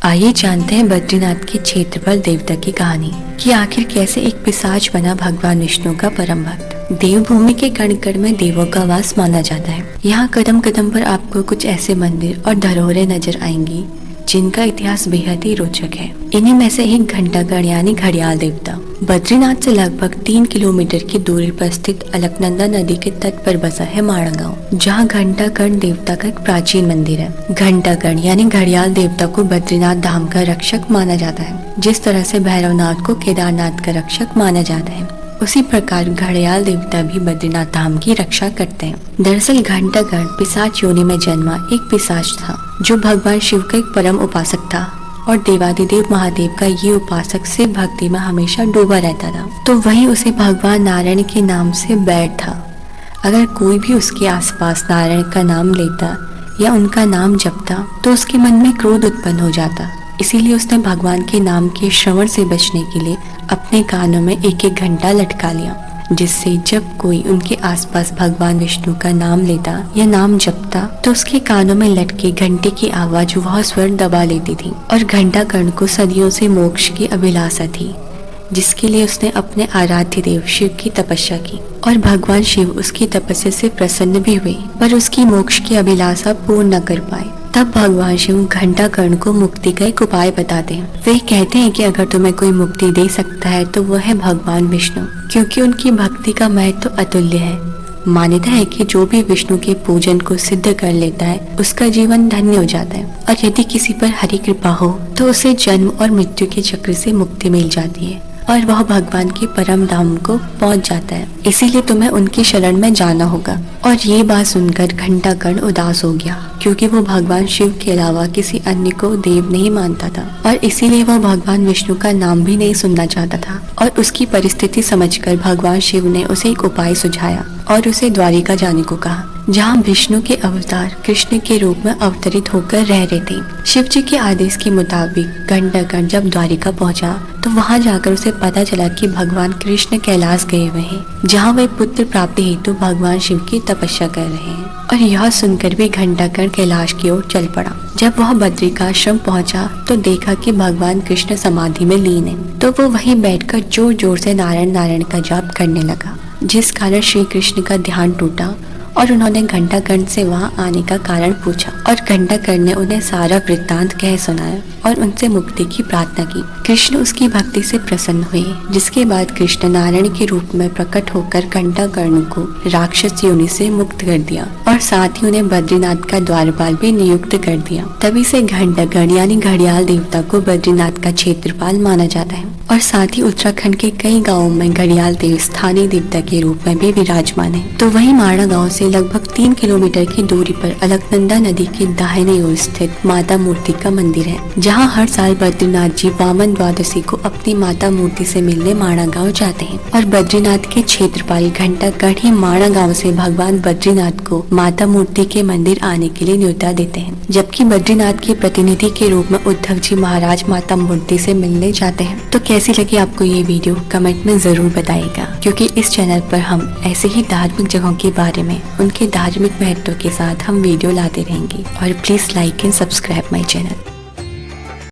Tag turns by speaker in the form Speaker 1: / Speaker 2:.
Speaker 1: आइए जानते हैं बद्रीनाथ के क्षेत्रफल देवता की कहानी कि आखिर कैसे एक पिशाच बना भगवान विष्णु का परम भक्त। देवभूमि के कण कण में देवों का वास माना जाता है। यहाँ कदम कदम पर आपको कुछ ऐसे मंदिर और धरोहरें नजर आएंगी जिनका इतिहास बेहद ही रोचक है। इन्हीं में से एक घंटागढ़ यानी घड़ियाल देवता बद्रीनाथ से लगभग 3 किलोमीटर की दूरी पर स्थित अलकनंदा नदी के तट पर बसा है माणा गांव, जहां घंटागढ़ देवता का एक प्राचीन मंदिर है। घंटागढ़ यानी घड़ियाल देवता को बद्रीनाथ धाम का रक्षक माना जाता है। जिस तरह से भैरवनाथ को केदारनाथ का रक्षक माना जाता है, उसी प्रकार घड़ियाल देवता भी बद्रीनाथ धाम की रक्षा करते हैं। दरअसल घंटागढ़ पिशाच योनि में जन्मा एक पिशाच था, जो भगवान शिव का एक परम उपासक था और देवादिदेव महादेव का ये उपासक से भक्ति में हमेशा डूबा रहता था। तो वहीं उसे भगवान नारायण के नाम से बैर था। अगर कोई भी उसके आसपास नारायण का नाम लेता या उनका नाम जपता तो उसके मन में क्रोध उत्पन्न हो जाता। इसीलिए उसने भगवान के नाम के श्रवण से बचने के लिए अपने कानों में एक एक घंटा लटका लिया, जिससे जब कोई उनके आसपास भगवान विष्णु का नाम लेता या नाम जपता तो उसके कानों में लटके घंटे की आवाज वह स्वर दबा लेती थी। और घंटागढ़ को सदियों से मोक्ष की अभिलाषा थी, जिसके लिए उसने अपने आराध्य देव शिव की तपस्या की और भगवान शिव उसकी तपस्या से प्रसन्न भी हुए, पर उसकी मोक्ष की अभिलाषा पूर्ण न कर पाए। तब भगवान शिव घंटागढ़ को मुक्ति का एक उपाय बताते हैं। वे कहते हैं कि अगर तुम्हें कोई मुक्ति दे सकता है तो वह है भगवान विष्णु, क्योंकि उनकी भक्ति का महत्व अतुल्य है। मान्यता है कि जो भी विष्णु के पूजन को सिद्ध कर लेता है उसका जीवन धन्य हो जाता है, और यदि किसी पर हरि कृपा हो तो उसे जन्म और मृत्यु के चक्र से मुक्ति मिल जाती है और वह भगवान के परम धाम को पहुंच जाता है। इसीलिए तुम्हें उनकी शरण में जाना होगा। और ये बात सुनकर घंटागढ़ उदास हो गया, क्योंकि वो भगवान शिव के अलावा किसी अन्य को देव नहीं मानता था और इसीलिए वह भगवान विष्णु का नाम भी नहीं सुनना चाहता था। और उसकी परिस्थिति समझकर भगवान शिव ने उसे एक उपाय सुझाया और उसे द्वारिका जाने को कहा, जहाँ विष्णु के अवतार कृष्ण के रूप में अवतरित होकर रह रहे थे। शिव जी के आदेश के मुताबिक घंटागढ़ जब द्वारिका पहुंचा तो वहां जाकर उसे पता चला कि भगवान कृष्ण कैलाश गए हुए हैं, जहाँ वे पुत्र प्राप्ति हेतु भगवान शिव की तपस्या कर रहे हैं। और यह सुनकर भी घंटागढ़ कैलाश की ओर चल पड़ा। जब वह बद्रिकाश्रम पहुंचा तो देखा कि भगवान कृष्ण समाधि में लीन है, तो वो वहीं बैठकर जोर जोर से नारायण नारायण का जाप करने लगा, जिस कारण श्री कृष्ण का ध्यान टूटा और उन्होंने घंटागढ़ से वहां आने का कारण पूछा। और घंटागढ़ ने उन्हें सारा वृत्तांत कह सुनाया और उनसे मुक्ति की प्रार्थना की। कृष्ण उसकी भक्ति से प्रसन्न हुए, जिसके बाद कृष्ण नारायण के रूप में प्रकट होकर घंटागढ़ को राक्षस योनि से मुक्त कर दिया और साथ ही उन्हें बद्रीनाथ का द्वारपाल भी नियुक्त कर दिया। तभी से घंटागढ़ यानी घड़ियाल देवता को बद्रीनाथ का क्षेत्रपाल माना जाता है। और साथ ही उत्तराखंड के कई गाँवों में घड़ियाल देव स्थानीय देवता के रूप में भी विराजमान है। तो वहीं माणा गाँव से लगभग 3 किलोमीटर की दूरी पर अलकनंदा नदी के दाहिने ओर स्थित माता मूर्ति का मंदिर है, जहां हर साल बद्रीनाथ जी वामन द्वादशी को अपनी माता मूर्ति से मिलने माणा गांव जाते हैं। और बद्रीनाथ के क्षेत्रपाल घंटागढ़ ही माणा गांव से भगवान बद्रीनाथ को माता मूर्ति के मंदिर आने के लिए न्योता देते हैं, जबकि बद्रीनाथ के प्रतिनिधि के रूप में उद्धव जी महाराज माता मूर्ति से मिलने जाते हैं। तो कैसी लगी आपको ये वीडियो कमेंट में जरूर बताइएगा, क्योंकि इस चैनल पर हम ऐसे ही धार्मिक जगहों के बारे में उनके धार्मिक महत्व के साथ हम वीडियो लाते रहेंगे। और please like and subscribe my channel.